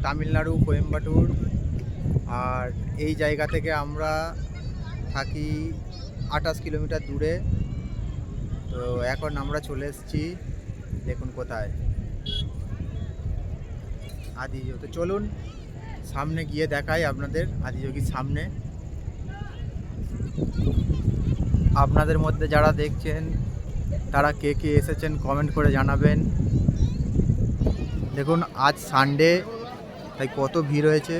তামিলনাড়ু কোয়েম্বাটুর। আর এই জায়গা থেকে আমরা থাকি 28 কিলোমিটার দূরে। তো এখন আমরা চলে এসেছি, দেখুন কোথায়, আদিযোগী। তো চলুন সামনে গিয়ে দেখাই আপনাদের আদিযোগীর সামনে। আপনাদের মধ্যে যারা দেখছেন তারা কে কে এসেছেন কমেন্ট করে জানাবেন। দেখুন আজ সানডে, তাই কত ভিড় হয়েছে।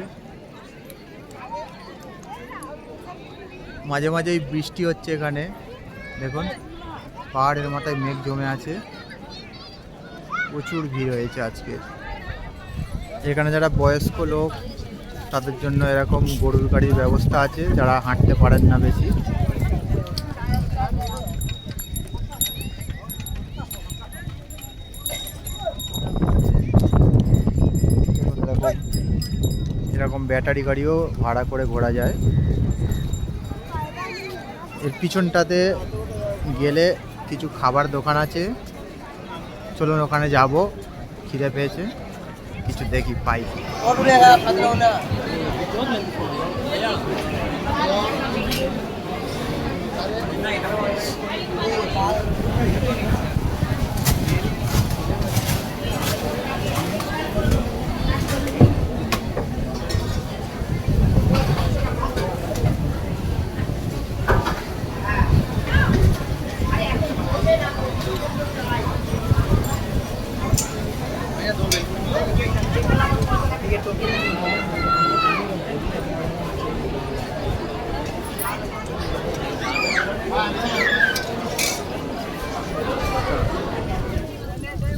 মাঝে মাঝেই বৃষ্টি হচ্ছে এখানে। দেখুন পাহাড়ের মাথায় মেঘ জমে আছে, প্রচুর ভিড় হয়েছে আজকে। এখানে যারা বয়স্ক লোক তাদের জন্য এরকম গরুর গাড়ির ব্যবস্থা আছে, যারা হাঁটতে পারেন না বেশি। এরকম ব্যাটারি গাড়িও ভাড়া করে ঘোরা যায়। এর পিছনটাতে গেলে কিছু খাবার দোকান আছে, চলুন ওখানে যাব। খিদে পেয়েছে, কিছু দেখি পাই।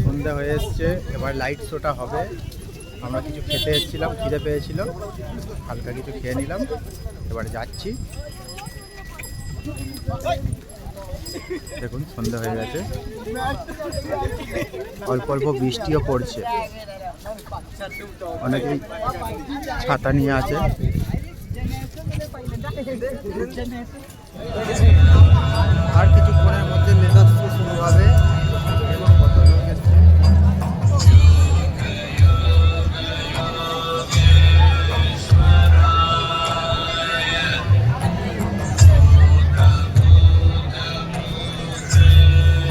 সন্ধ্যা হয়ে এসছে, এবার লাইট শোটা হবে। আমরা কিছু খেতে এসেছিলাম, খিদে পেয়েছিল, হালকা কিছু খেয়ে নিলাম, এবার যাচ্ছি। দেখুন সন্ধ্যা হয়ে গেছে, অল্প অল্প বৃষ্টিও পড়ছে, অনেকেই ছাতা নিয়ে আছে। আর কিছুক্ষণের মধ্যে লেজার শো শুরু হবে।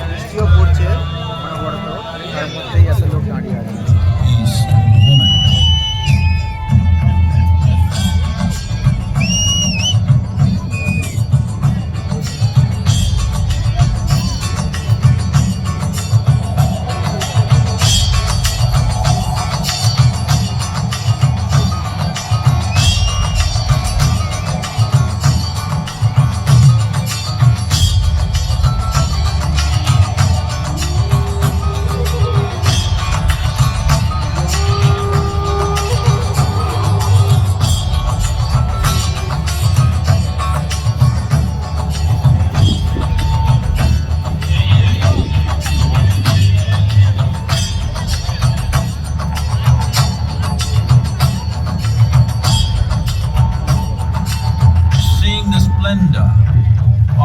বৃষ্টিও পড়ছে অনবরত, তার মধ্যেই এত লোক দাঁড়িয়ে আছে।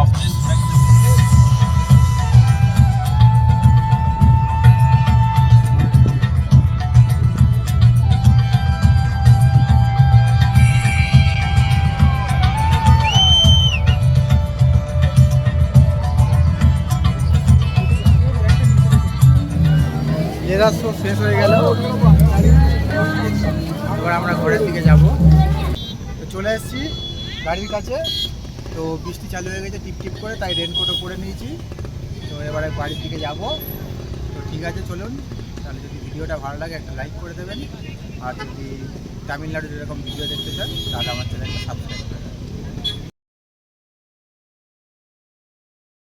Of this লেজার শো শেষ হয়ে গেল, এবার আমরা ঘরের দিকে যাব। তো চলে এসেছি গাড়ির কাছে। তো বৃষ্টি চালু হয়ে গেছে টিপ টিপ করে, তাই রেনকোটও পরে নিয়েছি। তো এবারে বাড়ির দিকে যাব। তো ঠিক আছে চলুন, তাহলে যদি ভিডিওটা ভালো লাগে একটা লাইক করে দেবেন। আর যদি তামিলনাড়ুর এরকম ভিডিও দেখতে চান তাহলে আমার চ্যানেলটা সাবস্ক্রাইব করবেন।